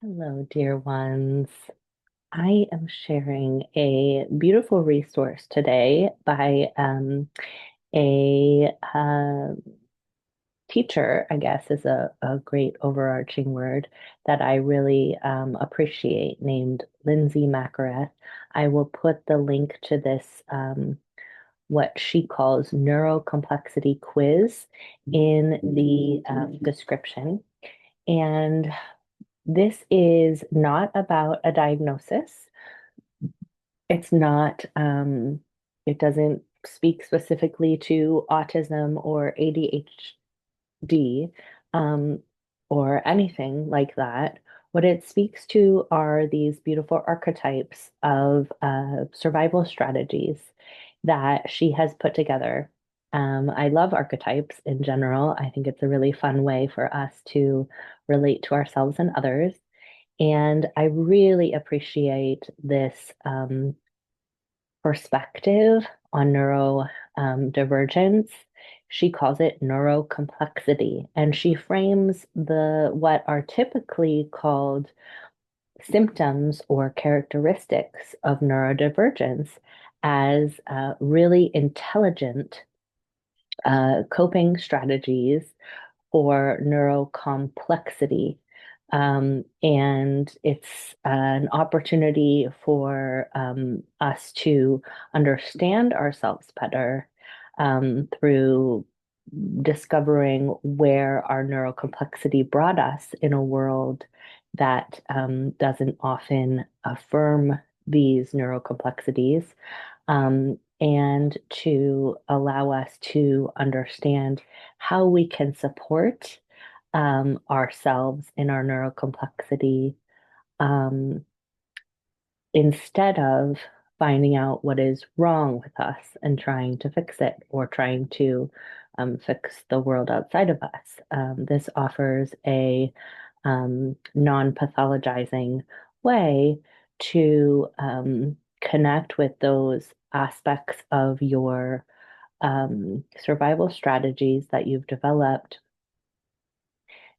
Hello, dear ones. I am sharing a beautiful resource today by a teacher, I guess is a great overarching word that I really appreciate, named Lindsey Mackereth. I will put the link to this, what she calls neurocomplexity quiz, in the description. And this is not about a diagnosis. It's not, it doesn't speak specifically to autism or ADHD, um, or anything like that. What it speaks to are these beautiful archetypes of survival strategies that she has put together. I love archetypes in general. I think it's a really fun way for us to relate to ourselves and others. And I really appreciate this perspective on neuro divergence. She calls it neurocomplexity, and she frames the what are typically called symptoms or characteristics of neurodivergence as really intelligent coping strategies for neurocomplexity. And it's an opportunity for us to understand ourselves better through discovering where our neurocomplexity brought us in a world that doesn't often affirm these neurocomplexities, and to allow us to understand how we can support ourselves in our neurocomplexity, um, instead of finding out what is wrong with us and trying to fix it or trying to fix the world outside of us. This offers a non-pathologizing way to connect with those aspects of your survival strategies that you've developed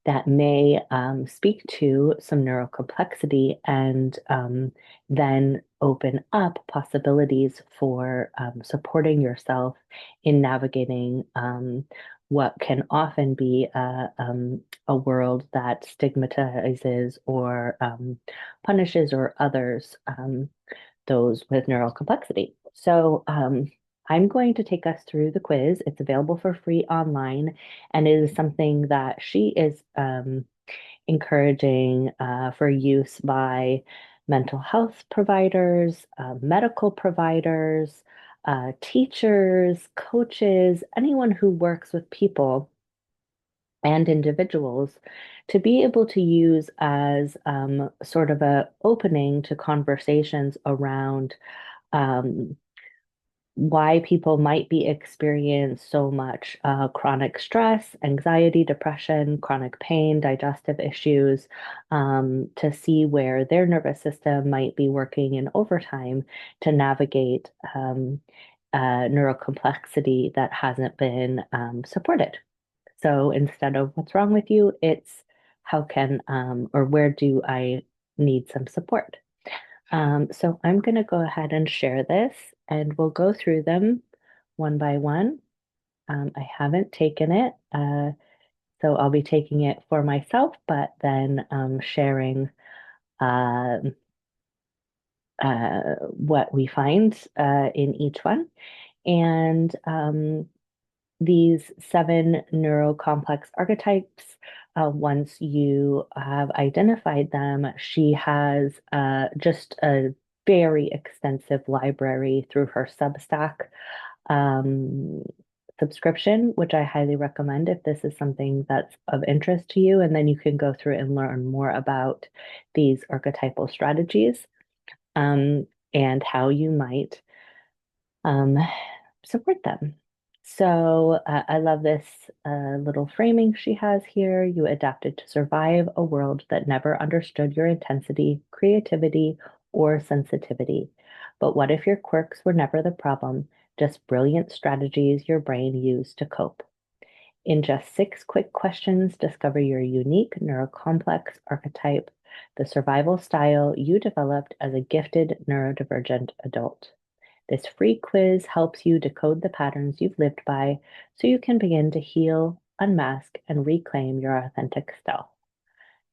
that may speak to some neurocomplexity, and then open up possibilities for supporting yourself in navigating what can often be a world that stigmatizes or punishes or others those with neurocomplexity. So I'm going to take us through the quiz. It's available for free online, and it is something that she is encouraging for use by mental health providers, medical providers, teachers, coaches, anyone who works with people and individuals, to be able to use as sort of a opening to conversations around um, why people might be experiencing so much chronic stress, anxiety, depression, chronic pain, digestive issues, to see where their nervous system might be working in overtime to navigate neurocomplexity that hasn't been supported. So instead of what's wrong with you, it's how can or where do I need some support? So I'm going to go ahead and share this, and we'll go through them one by one. I haven't taken it, so I'll be taking it for myself, but then sharing uh, what we find in each one. And these seven neurocomplex archetypes, once you have identified them, she has just a very extensive library through her Substack um, subscription, which I highly recommend if this is something that's of interest to you. And then you can go through and learn more about these archetypal strategies, and how you might um, support them. So I love this little framing she has here. You adapted to survive a world that never understood your intensity, creativity, or sensitivity. But what if your quirks were never the problem, just brilliant strategies your brain used to cope? In just 6 quick questions, discover your unique neurocomplex archetype, the survival style you developed as a gifted neurodivergent adult. This free quiz helps you decode the patterns you've lived by so you can begin to heal, unmask, and reclaim your authentic self.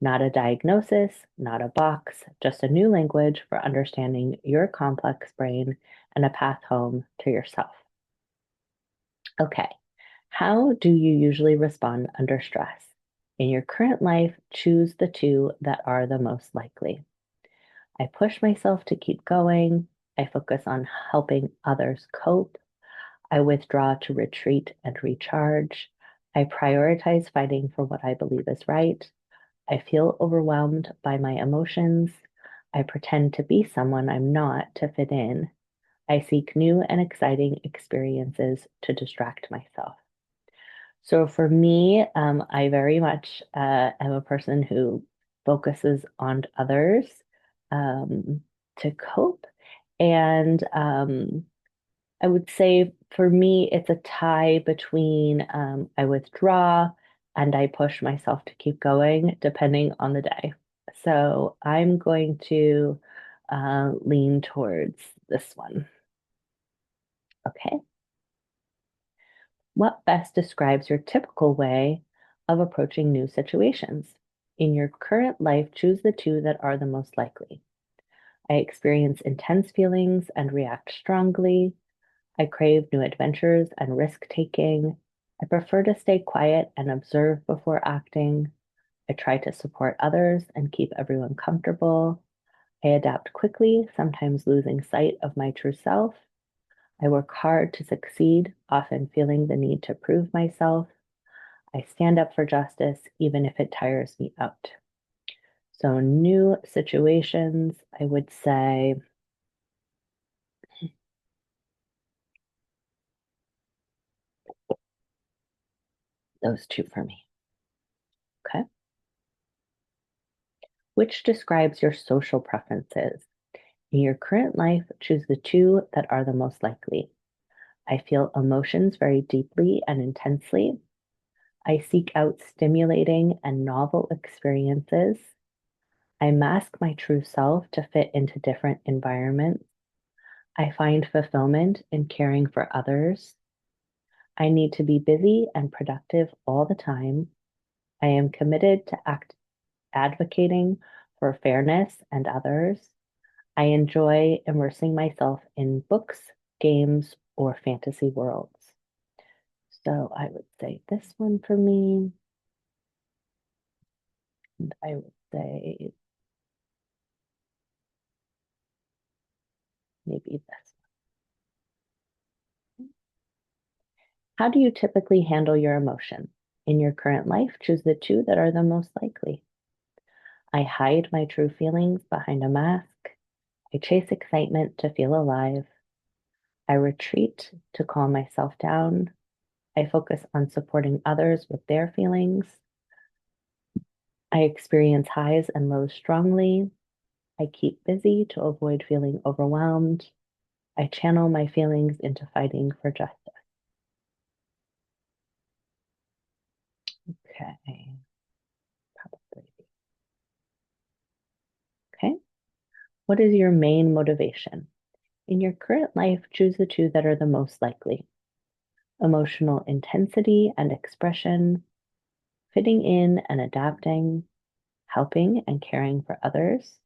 Not a diagnosis, not a box, just a new language for understanding your complex brain and a path home to yourself. Okay, how do you usually respond under stress? In your current life, choose the two that are the most likely. I push myself to keep going. I focus on helping others cope. I withdraw to retreat and recharge. I prioritize fighting for what I believe is right. I feel overwhelmed by my emotions. I pretend to be someone I'm not to fit in. I seek new and exciting experiences to distract myself. So for me, I very much am a person who focuses on others um, to cope. And I would say for me, it's a tie between I withdraw and I push myself to keep going, depending on the day. So I'm going to lean towards this one. Okay. What best describes your typical way of approaching new situations? In your current life, choose the two that are the most likely. I experience intense feelings and react strongly. I crave new adventures and risk taking. I prefer to stay quiet and observe before acting. I try to support others and keep everyone comfortable. I adapt quickly, sometimes losing sight of my true self. I work hard to succeed, often feeling the need to prove myself. I stand up for justice, even if it tires me out. So, new situations, I would say those two for me. Okay. Which describes your social preferences? In your current life, choose the two that are the most likely. I feel emotions very deeply and intensely. I seek out stimulating and novel experiences. I mask my true self to fit into different environments. I find fulfillment in caring for others. I need to be busy and productive all the time. I am committed to advocating for fairness and others. I enjoy immersing myself in books, games, or fantasy worlds. So I would say this one for me, and I would say maybe this. How do you typically handle your emotions? In your current life, choose the two that are the most likely. I hide my true feelings behind a mask. I chase excitement to feel alive. I retreat to calm myself down. I focus on supporting others with their feelings. I experience highs and lows strongly. I keep busy to avoid feeling overwhelmed. I channel my feelings into fighting for justice. Okay, probably. Okay. What is your main motivation? In your current life, choose the two that are the most likely: emotional intensity and expression, fitting in and adapting, helping and caring for others,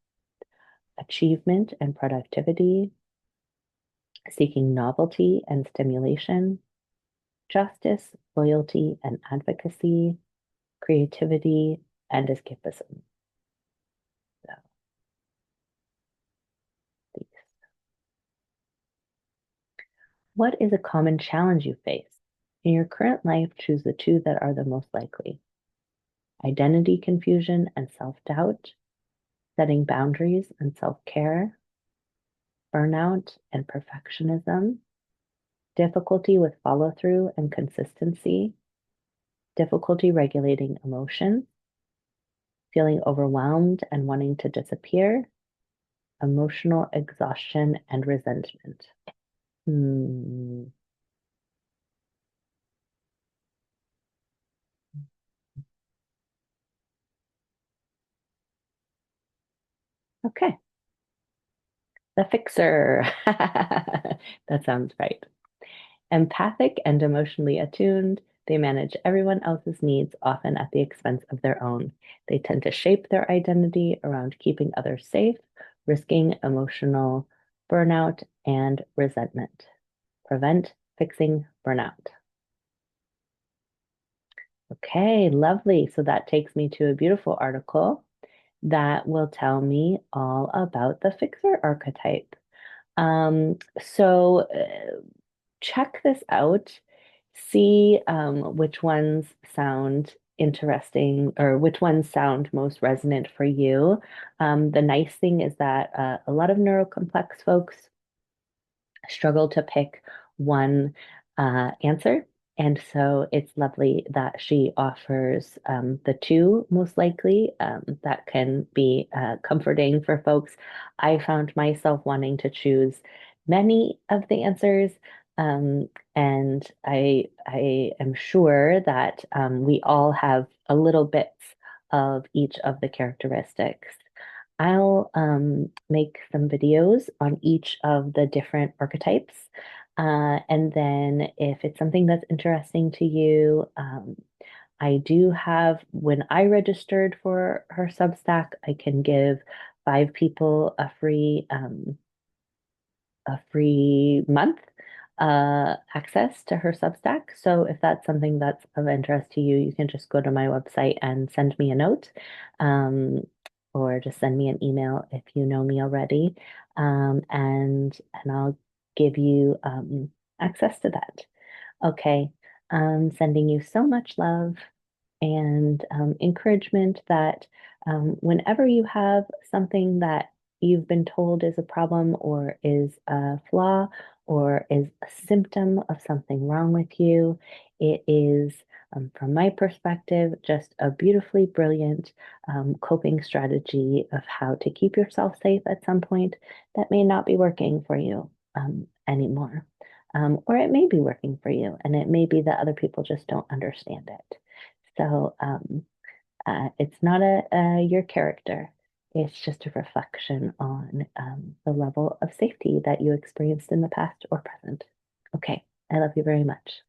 achievement and productivity, seeking novelty and stimulation, justice, loyalty and advocacy, creativity, and escapism. So, these. What is a common challenge you face? In your current life, choose the two that are the most likely: identity confusion and self doubt, setting boundaries and self care, burnout and perfectionism, difficulty with follow through and consistency, difficulty regulating emotions, feeling overwhelmed and wanting to disappear, emotional exhaustion and resentment. Hmm. Okay, the fixer. That sounds right. Empathic and emotionally attuned, they manage everyone else's needs, often at the expense of their own. They tend to shape their identity around keeping others safe, risking emotional burnout and resentment. Prevent fixing burnout. Okay, lovely. So that takes me to a beautiful article that will tell me all about the fixer archetype. So check this out. See which ones sound interesting or which ones sound most resonant for you. The nice thing is that a lot of neurocomplex folks struggle to pick one answer. And so it's lovely that she offers the two most likely that can be comforting for folks. I found myself wanting to choose many of the answers. Um, and I am sure that we all have a little bits of each of the characteristics. I'll make some videos on each of the different archetypes. And then if it's something that's interesting to you, I do have, when I registered for her Substack, I can give 5 people a free month access to her Substack. So if that's something that's of interest to you, you can just go to my website and send me a note, um, or just send me an email if you know me already, and I'll give you access to that. Okay, sending you so much love and encouragement that whenever you have something that you've been told is a problem or is a flaw or is a symptom of something wrong with you, it is, from my perspective, just a beautifully brilliant coping strategy of how to keep yourself safe at some point that may not be working for you anymore. Or it may be working for you, and it may be that other people just don't understand it. So it's not your character. It's just a reflection on the level of safety that you experienced in the past or present. Okay, I love you very much.